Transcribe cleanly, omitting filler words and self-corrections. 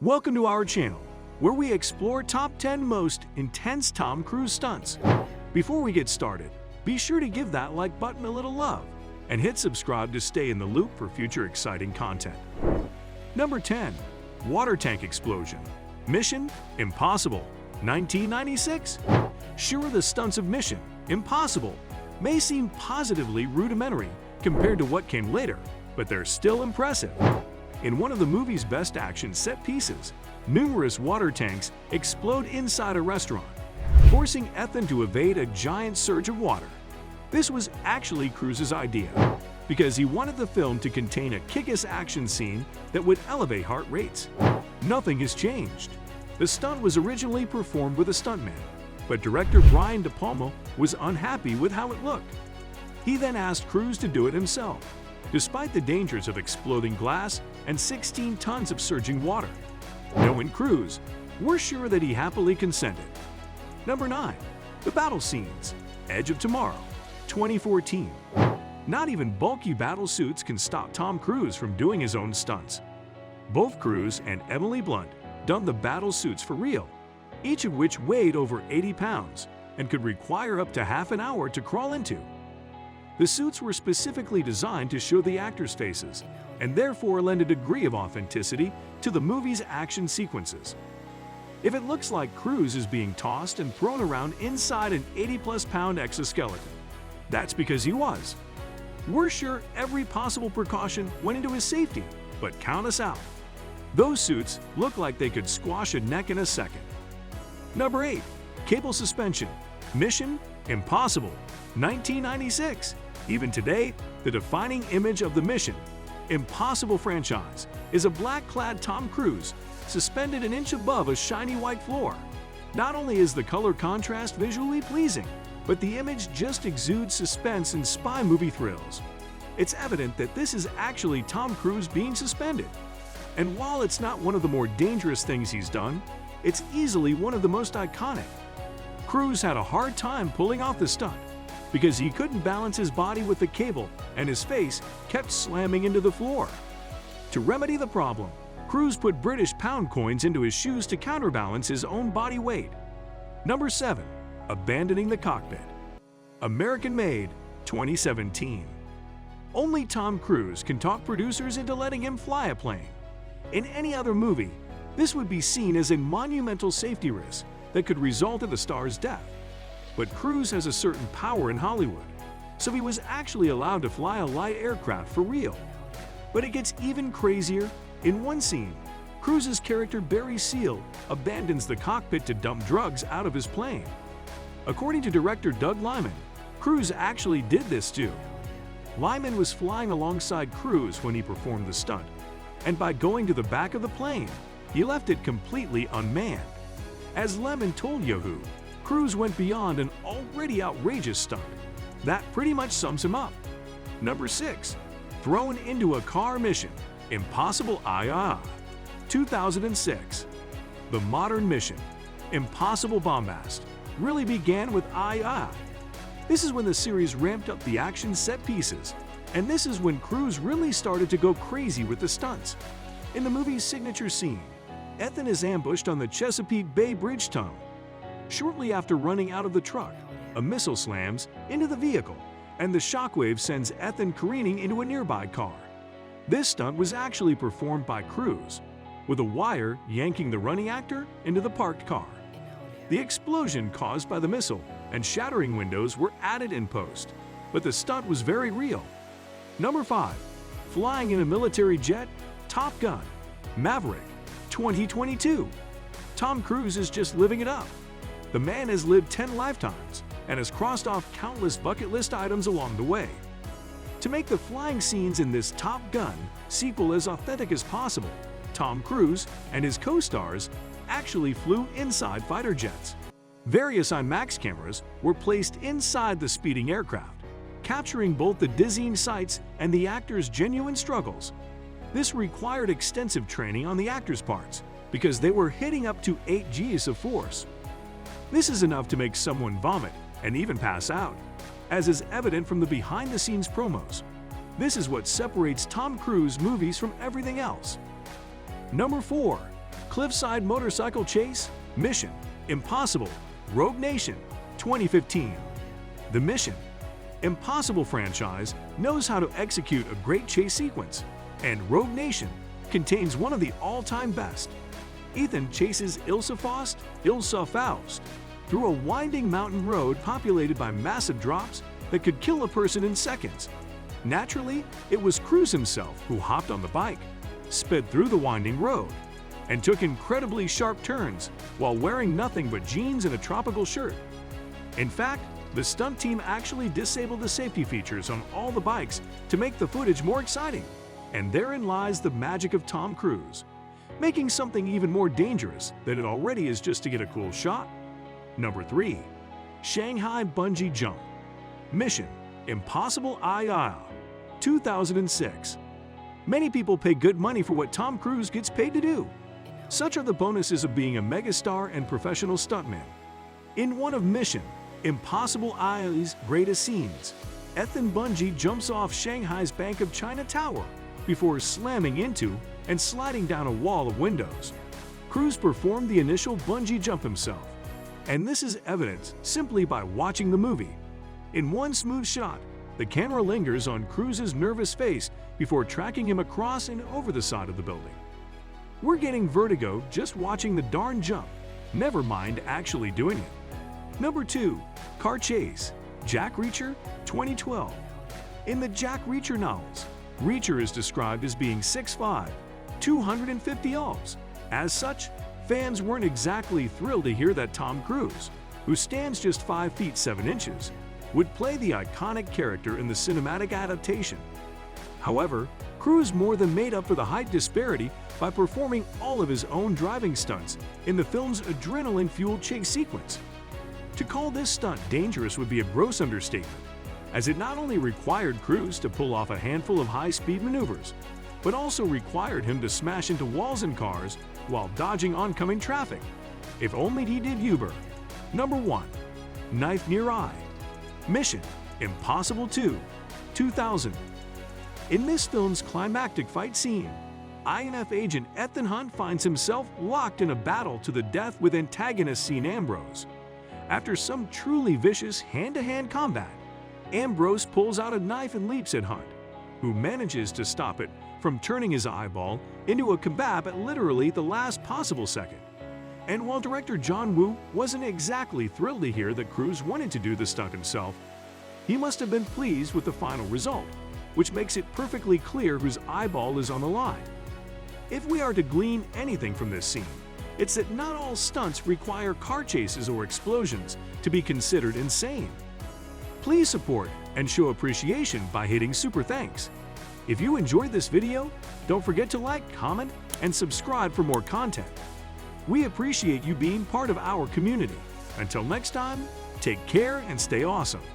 Welcome to our channel, where we explore top 10 most intense Tom Cruise stunts. Before we get started, be sure to give that like button a little love and hit subscribe to stay in the loop for future exciting content. Number 10. Water Tank Explosion. Mission Impossible, 1996. Sure, the stunts of Mission Impossible may seem positively rudimentary compared to what came later, but they're still impressive. In one of the movie's best action set pieces, numerous water tanks explode inside a restaurant, forcing Ethan to evade a giant surge of water. This was actually Cruise's idea, because he wanted the film to contain a kick-ass action scene that would elevate heart rates. Nothing has changed. The stunt was originally performed with a stuntman, but director Brian De Palma was unhappy with how it looked. He then asked Cruise to do it himself, despite the dangers of exploding glass and 16 tons of surging water. Knowing Cruise, we're sure that he happily consented. Number 9. The Battle Scenes. Edge of Tomorrow, 2014. Not even bulky battle suits can stop Tom Cruise from doing his own stunts. Both Cruise and Emily Blunt donned the battle suits for real, each of which weighed over 80 pounds and could require up to half an hour to crawl into. The suits were specifically designed to show the actors' faces and therefore lend a degree of authenticity to the movie's action sequences. If it looks like Cruise is being tossed and thrown around inside an 80-plus-pound exoskeleton, that's because he was. We're sure every possible precaution went into his safety, but count us out. Those suits look like they could squash a neck in a second. Number 8. Cable Suspension. Mission Impossible, 1996. Even today, the defining image of the Mission Impossible franchise is a black-clad Tom Cruise suspended an inch above a shiny white floor. Not only is the color contrast visually pleasing, but the image just exudes suspense and spy movie thrills. It's evident that this is actually Tom Cruise being suspended. And while it's not one of the more dangerous things he's done, it's easily one of the most iconic. Cruise had a hard time pulling off the stunt because he couldn't balance his body with the cable and his face kept slamming into the floor. To remedy the problem, Cruise put British pound coins into his shoes to counterbalance his own body weight. Number 7. Abandoning the Cockpit. American-made, 2017. Only Tom Cruise can talk producers into letting him fly a plane. In any other movie, this would be seen as a monumental safety risk that could result in the star's death. But Cruise has a certain power in Hollywood, so he was actually allowed to fly a light aircraft for real. But it gets even crazier. In one scene, Cruise's character Barry Seal abandons the cockpit to dump drugs out of his plane. According to director Doug Liman, Cruise actually did this too. Liman was flying alongside Cruise when he performed the stunt, and by going to the back of the plane, he left it completely unmanned. As Lemon told Yahoo, Cruise went beyond an already outrageous stunt. That pretty much sums him up. Number 6. Thrown into a car. Mission Impossible II, 2006. The modern Mission Impossible bombast really began with II. This is when the series ramped up the action set pieces, and this is when Cruise really started to go crazy with the stunts. In the movie's signature scene, Ethan is ambushed on the Chesapeake Bay Bridge tunnel. Shortly after running out of the truck, a missile slams into the vehicle, and the shockwave sends Ethan careening into a nearby car. This stunt was actually performed by Cruise, with a wire yanking the running actor into the parked car. The explosion caused by the missile and shattering windows were added in post, but the stunt was very real. Number 5. Flying in a military jet. Top Gun Maverick, 2022. Tom Cruise is just living it up. The man has lived 10 lifetimes and has crossed off countless bucket list items along the way. To make the flying scenes in this Top Gun sequel as authentic as possible, Tom Cruise and his co-stars actually flew inside fighter jets. Various IMAX cameras were placed inside the speeding aircraft, capturing both the dizzying sights and the actors' genuine struggles. This required extensive training on the actors' parts because they were hitting up to 8 Gs of force. This is enough to make someone vomit and even pass out, as is evident from the behind-the-scenes promos. This is what separates Tom Cruise movies from everything else. Number 4. Cliffside motorcycle chase, Mission Impossible, Rogue Nation, 2015. The Mission Impossible franchise knows how to execute a great chase sequence, and Rogue Nation contains one of the all-time best. Ethan chases Ilsa Faust through a winding mountain road populated by massive drops that could kill a person in seconds. Naturally, it was Cruise himself who hopped on the bike, sped through the winding road, and took incredibly sharp turns while wearing nothing but jeans and a tropical shirt. In fact, the stunt team actually disabled the safety features on all the bikes to make the footage more exciting. And therein lies the magic of Tom Cruise, making something even more dangerous than it already is just to get a cool shot. Number 3. Shanghai Bungee Jump, Mission Impossible II, 2006. Many people pay good money for what Tom Cruise gets paid to do. Such are the bonuses of being a megastar and professional stuntman. In one of Mission Impossible II's greatest scenes, Ethan Bungee jumps off Shanghai's Bank of China Tower before slamming into and sliding down a wall of windows. Cruise performed the initial bungee jump himself, and this is evidenced simply by watching the movie. In one smooth shot, the camera lingers on Cruise's nervous face before tracking him across and over the side of the building. We're getting vertigo just watching the darn jump, never mind actually doing it. Number 2. Car Chase, Jack Reacher, 2012. In the Jack Reacher novels, Reacher is described as being 6'5", 250 alls. As such, fans weren't exactly thrilled to hear that Tom Cruise, who stands just 5 feet 7 inches, would play the iconic character in the cinematic adaptation. However, Cruise more than made up for the height disparity by performing all of his own driving stunts in the film's adrenaline-fueled chase sequence. To call this stunt dangerous would be a gross understatement, as it not only required Cruise to pull off a handful of high-speed maneuvers, but also required him to smash into walls and cars while dodging oncoming traffic. If only he did Uber. Number 1. Knife Near Eye, Mission Impossible 2, 2000. In this film's climactic fight scene, INF agent Ethan Hunt finds himself locked in a battle to the death with antagonist Sean Ambrose. After some truly vicious hand-to-hand combat, Ambrose pulls out a knife and leaps at Hunt, who manages to stop it from turning his eyeball into a kebab at literally the last possible second. And while director John Woo wasn't exactly thrilled to hear that Cruise wanted to do the stunt himself, he must have been pleased with the final result, which makes it perfectly clear whose eyeball is on the line. If we are to glean anything from this scene, it's that not all stunts require car chases or explosions to be considered insane. Please support and show appreciation by hitting super thanks. If you enjoyed this video, don't forget to like, comment, and subscribe for more content. We appreciate you being part of our community. Until next time, take care and stay awesome.